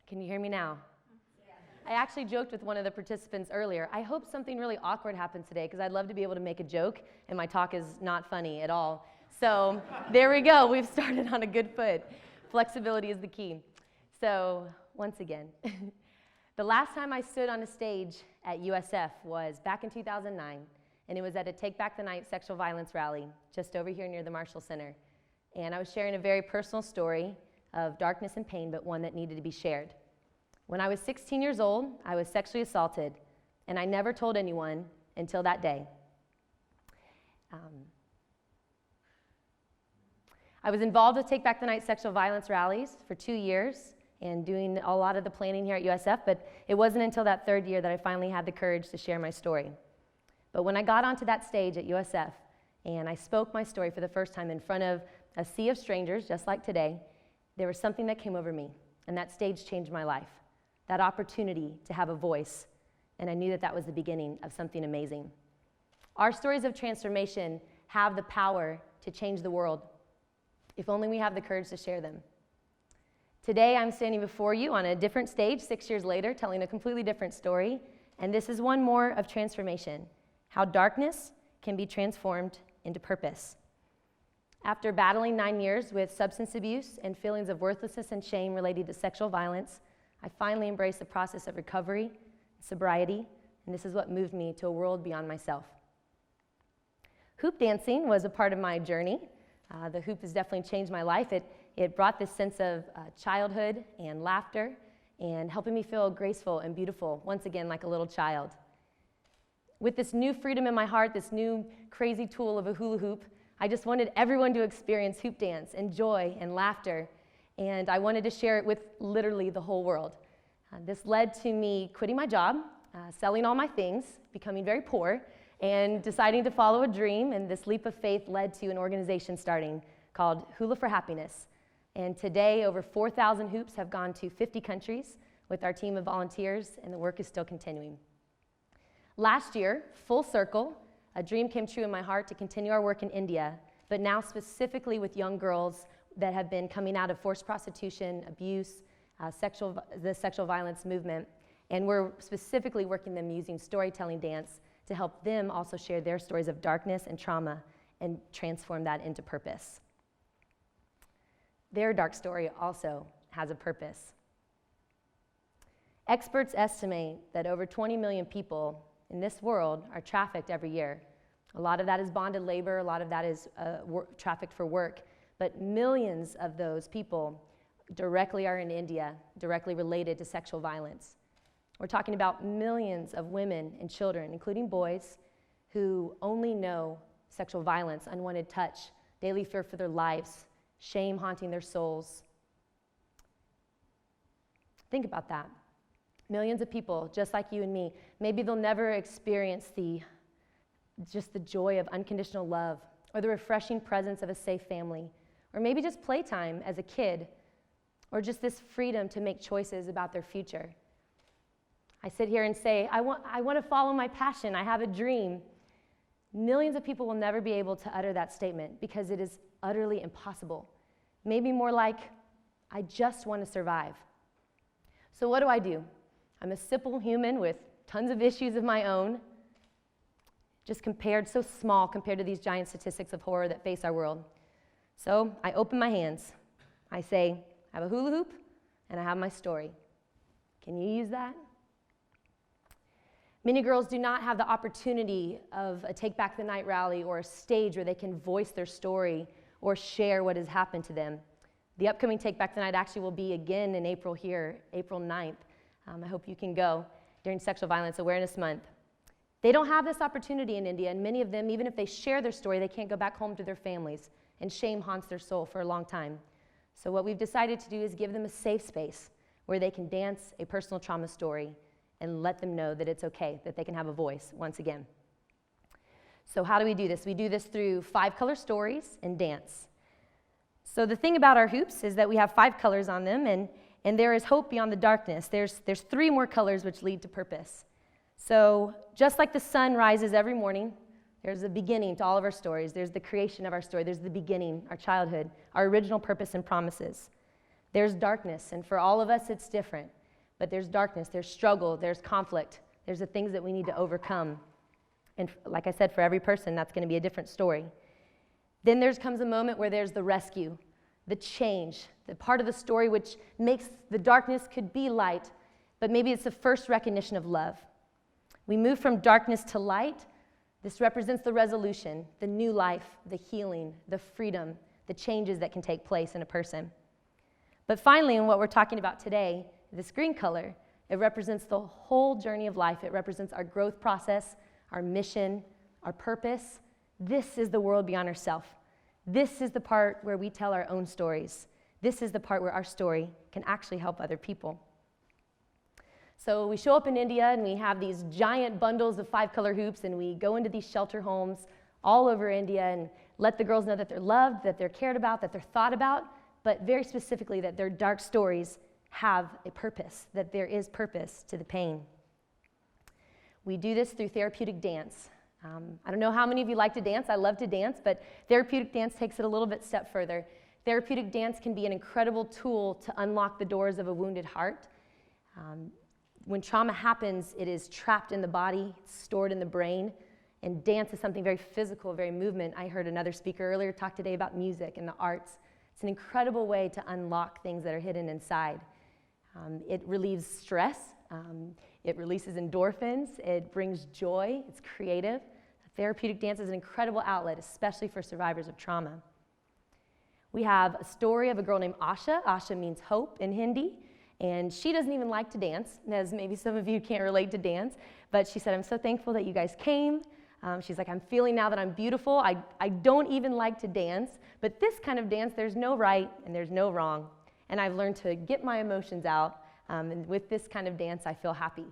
Can you hear me now? I actually joked with one of the participants earlier. I hope something really awkward happens today because I'd love to be able to make a joke and my talk is not funny at all. So there we go. We've started on a good foot. Flexibility is the key. So once again, the last time I stood on a stage at USF was back in 2009, and it was at a Take Back the Night sexual violence rally just over here near the Marshall Center. And I was sharing a very personal story of darkness and pain, but one that needed to be shared. When I was 16 years old, I was sexually assaulted, and I never told anyone until that day. I was involved with Take Back the Night sexual violence rallies for 2 years and doing a lot of the planning here at USF, but it wasn't until that third year that I finally had the courage to share my story. But when I got onto that stage at USF and I spoke my story for the first time in front of a sea of strangers, just like today, there was something that came over me, and that stage changed my life. That opportunity to have a voice, and I knew that that was the beginning of something amazing. Our stories of transformation have the power to change the world, if only we have the courage to share them. Today, I'm standing before you on a different stage 6 years later, telling a completely different story, and this is one more of transformation, how darkness can be transformed into purpose. After battling 9 years with substance abuse and feelings of worthlessness and shame related to sexual violence, I finally embraced the process of recovery, sobriety, and this is what moved me to a world beyond myself. Hoop dancing was a part of my journey. The hoop has definitely changed my life. It brought this sense of childhood and laughter and helping me feel graceful and beautiful, once again, like a little child. With this new freedom in my heart, this new crazy tool of a hula hoop, I just wanted everyone to experience hoop dance and joy and laughter, and I wanted to share it with literally the whole world. This led to me quitting my job, selling all my things, becoming very poor, and deciding to follow a dream, and this leap of faith led to an organization starting called Hula for Happiness. And today, over 4,000 hoops have gone to 50 countries with our team of volunteers, and the work is still continuing. Last year, full circle, a dream came true in my heart to continue our work in India, but now specifically with young girls that have been coming out of forced prostitution, abuse, the sexual violence movement, and we're specifically working them using storytelling dance to help them also share their stories of darkness and trauma and transform that into purpose. Their dark story also has a purpose. Experts estimate that over 20 million people in this world are trafficked every year. A lot of that is bonded labor, a lot of that is trafficked for work, but millions of those people directly are in India, directly related to sexual violence. We're talking about millions of women and children, including boys, who only know sexual violence, unwanted touch, daily fear for their lives, shame haunting their souls. Think about that. Millions of people, just like you and me, maybe they'll never experience just the joy of unconditional love or the refreshing presence of a safe family, or maybe just playtime as a kid, or just this freedom to make choices about their future. I sit here and say, I want to follow my passion, I have a dream. Millions of people will never be able to utter that statement because it is utterly impossible. Maybe more like, I just want to survive. So what do? I'm a simple human with tons of issues of my own, just so small compared to these giant statistics of horror that face our world. So I open my hands. I say, I have a hula hoop, and I have my story. Can you use that? Many girls do not have the opportunity of a Take Back the Night rally or a stage where they can voice their story or share what has happened to them. The upcoming Take Back the Night actually will be again in April here, April 9th. I hope you can go during Sexual Violence Awareness Month. They don't have this opportunity in India, and many of them, even if they share their story, they can't go back home to their families, and shame haunts their soul for a long time. So what we've decided to do is give them a safe space where they can dance a personal trauma story and let them know that it's okay, that they can have a voice once again. So how do we do this? We do this through 5 color stories and dance. So the thing about our hoops is that we have 5 colors on them, and there is hope beyond the darkness. There's 3 more colors which lead to purpose. So just like the sun rises every morning, there's a beginning to all of our stories. There's the creation of our story. There's the beginning, our childhood, our original purpose and promises. There's darkness, and for all of us it's different. But there's darkness, there's struggle, there's conflict. There's the things that we need to overcome. And like I said, for every person, that's going to be a different story. Then there comes a moment where there's the rescue, the change, the part of the story which makes the darkness could be light, but maybe it's the first recognition of love. We move from darkness to light. This represents the resolution, the new life, the healing, the freedom, the changes that can take place in a person. But finally, in what we're talking about today, this green color, it represents the whole journey of life. It represents our growth process, our mission, our purpose. This is the world beyond ourselves. This is the part where we tell our own stories. This is the part where our story can actually help other people. So we show up in India and we have these giant bundles of 5-color hoops, and we go into these shelter homes all over India and let the girls know that they're loved, that they're cared about, that they're thought about, but very specifically that their dark stories have a purpose, that there is purpose to the pain. We do this through therapeutic dance. I don't know how many of you like to dance. I love to dance, but therapeutic dance takes it a little bit step further. Therapeutic dance can be an incredible tool to unlock the doors of a wounded heart. When trauma happens, it is trapped in the body, it's stored in the brain, and dance is something very physical, very movement. I heard another speaker earlier talk today about music and the arts. It's an incredible way to unlock things that are hidden inside. It relieves stress, it releases endorphins, it brings joy, it's creative. Therapeutic dance is an incredible outlet, especially for survivors of trauma. We have a story of a girl named Asha. Asha means hope in Hindi, and she doesn't even like to dance, as maybe some of you can't relate to dance, but she said, I'm so thankful that you guys came. She's like, I'm feeling now that I'm beautiful. I don't even like to dance, but this kind of dance, there's no right and there's no wrong. And I've learned to get my emotions out, and with this kind of dance, I feel happy.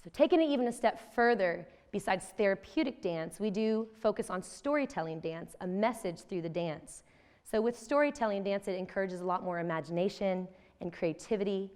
So taking it even a step further, besides therapeutic dance, we do focus on storytelling dance, a message through the dance. So with storytelling dance, it encourages a lot more imagination and creativity.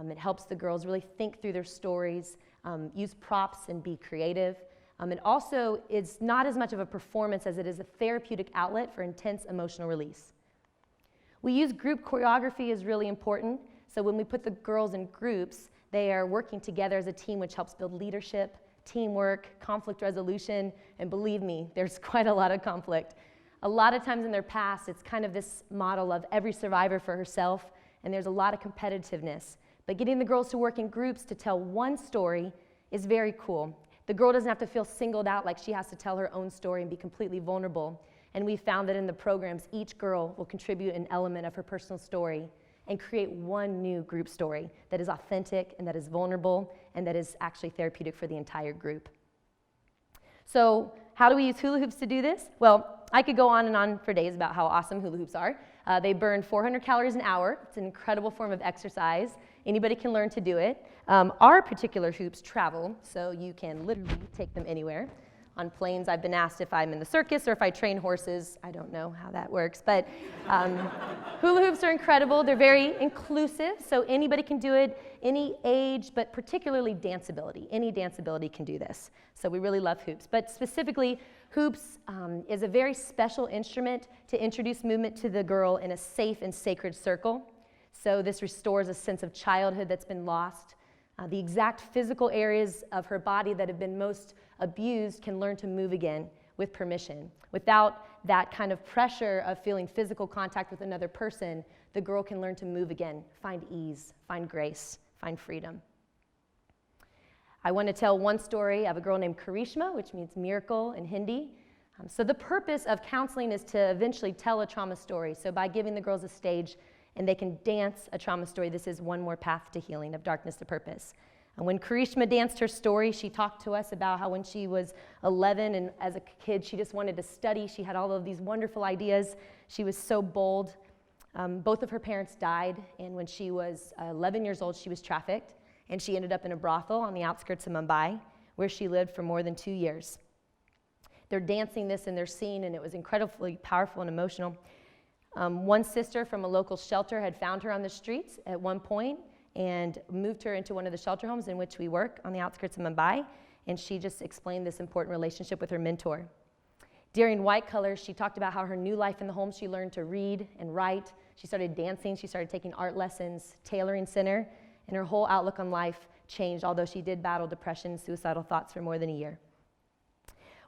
It helps the girls really think through their stories, use props and be creative. It also is not as much of a performance as it is a therapeutic outlet for intense emotional release. We use group choreography is really important. So when we put the girls in groups, they are working together as a team, which helps build leadership, teamwork, conflict resolution, and believe me, there's quite a lot of conflict. A lot of times in their past, it's kind of this model of every survivor for herself, and there's a lot of competitiveness. But getting the girls to work in groups to tell one story is very cool. The girl doesn't have to feel singled out like she has to tell her own story and be completely vulnerable. And we found that in the programs, each girl will contribute an element of her personal story and create one new group story that is authentic and that is vulnerable and that is actually therapeutic for the entire group. So how do we use hula hoops to do this? Well, I could go on and on for days about how awesome hula hoops are. They burn 400 calories an hour. It's an incredible form of exercise. Anybody can learn to do it. Our particular hoops travel, so you can literally take them anywhere. On planes, I've been asked if I'm in the circus or if I train horses. I don't know how that works, but hula hoops are incredible. They're very inclusive, so anybody can do it, any age, but particularly danceability. Any danceability can do this. So we really love hoops. But specifically, hoops is a very special instrument to introduce movement to the girl in a safe and sacred circle. So this restores a sense of childhood that's been lost. The exact physical areas of her body that have been most abused can learn to move again with permission. Without that kind of pressure of feeling physical contact with another person, the girl can learn to move again, find ease, find grace, find freedom. I want to tell one story of a girl named Karishma, which means miracle in Hindi. So the purpose of counseling is to eventually tell a trauma story. So by giving the girls a stage and they can dance a trauma story, this is one more path to healing, of darkness to purpose. And when Karishma danced her story, she talked to us about how when she was 11 and as a kid, she just wanted to study. She had all of these wonderful ideas. She was so bold. Both of her parents died, and when she was 11 years old, she was trafficked, and she ended up in a brothel on the outskirts of Mumbai, where she lived for more than 2 years. They're dancing this in their scene, and it was incredibly powerful and emotional. One sister from a local shelter had found her on the streets at one point and moved her into one of the shelter homes in which we work on the outskirts of Mumbai, and she just explained this important relationship with her mentor. During White Colors, she talked about how her new life in the home, she learned to read and write. She started dancing. She started taking art lessons, tailoring center, and her whole outlook on life changed, although she did battle depression and suicidal thoughts for more than a year.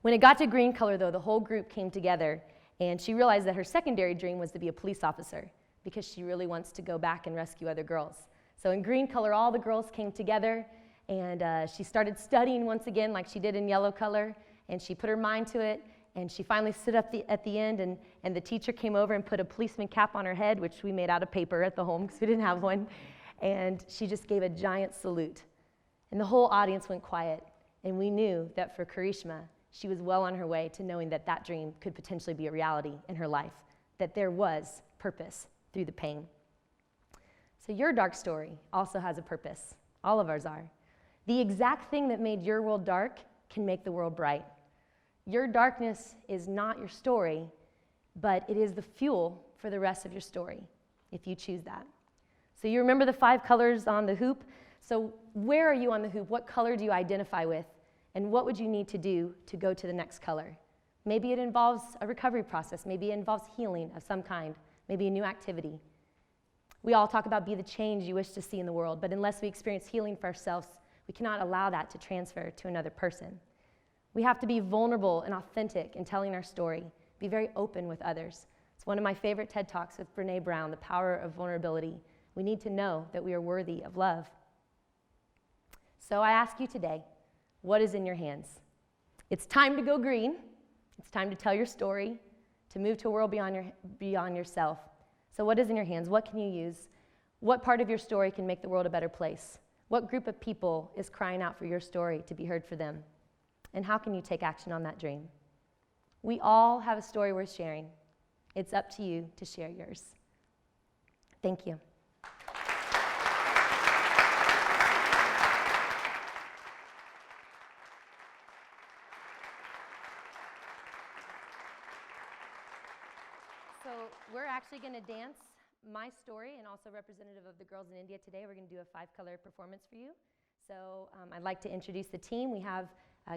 When it got to Green Color, though, the whole group came together, and she realized that her secondary dream was to be a police officer because she really wants to go back and rescue other girls. So in Green Color, all the girls came together, and she started studying once again like she did in Yellow Color, and she put her mind to it. And she finally stood up at the end, and the teacher came over and put a policeman cap on her head, which we made out of paper at the home because we didn't have one. And she just gave a giant salute. And the whole audience went quiet. And we knew that for Karishma, she was well on her way to knowing that that dream could potentially be a reality in her life, that there was purpose through the pain. So your dark story also has a purpose. All of ours are. The exact thing that made your world dark can make the world bright. Your darkness is not your story, but it is the fuel for the rest of your story, if you choose that. So you remember the 5 colors on the hoop? So where are you on the hoop? What color do you identify with? And what would you need to do to go to the next color? Maybe it involves a recovery process. Maybe it involves healing of some kind. Maybe a new activity. We all talk about be the change you wish to see in the world, but unless we experience healing for ourselves, we cannot allow that to transfer to another person. We have to be vulnerable and authentic in telling our story, be very open with others. It's one of my favorite TED Talks with Brené Brown, The Power of Vulnerability. We need to know that we are worthy of love. So I ask you today, what is in your hands? It's time to go green. It's time to tell your story, to move to a world beyond yourself. So what is in your hands? What can you use? What part of your story can make the world a better place? What group of people is crying out for your story to be heard for them? And how can you take action on that dream? We all have a story worth sharing. It's up to you to share yours. Thank you. So we're actually going to dance my story and also representative of the girls in India today. We're going to do a 5-color performance for you. So I'd like to introduce the team. We have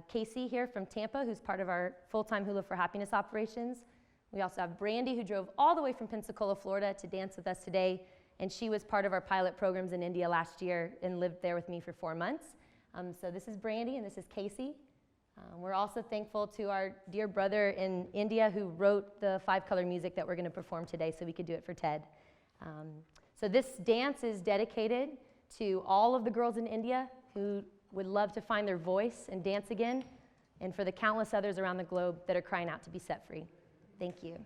Casey here from Tampa, who's part of our full-time Hula for Happiness operations. We also have Brandy, who drove all the way from Pensacola, Florida to dance with us today, and she was part of our pilot programs in India last year and lived there with me for 4 months. So this is Brandy, and this is Casey. We're also thankful to our dear brother in India who wrote the 5-color music that we're going to perform today so we could do it for TED. So this dance is dedicated to all of the girls in India who would love to find their voice and dance again, and for the countless others around the globe that are crying out to be set free. Thank you.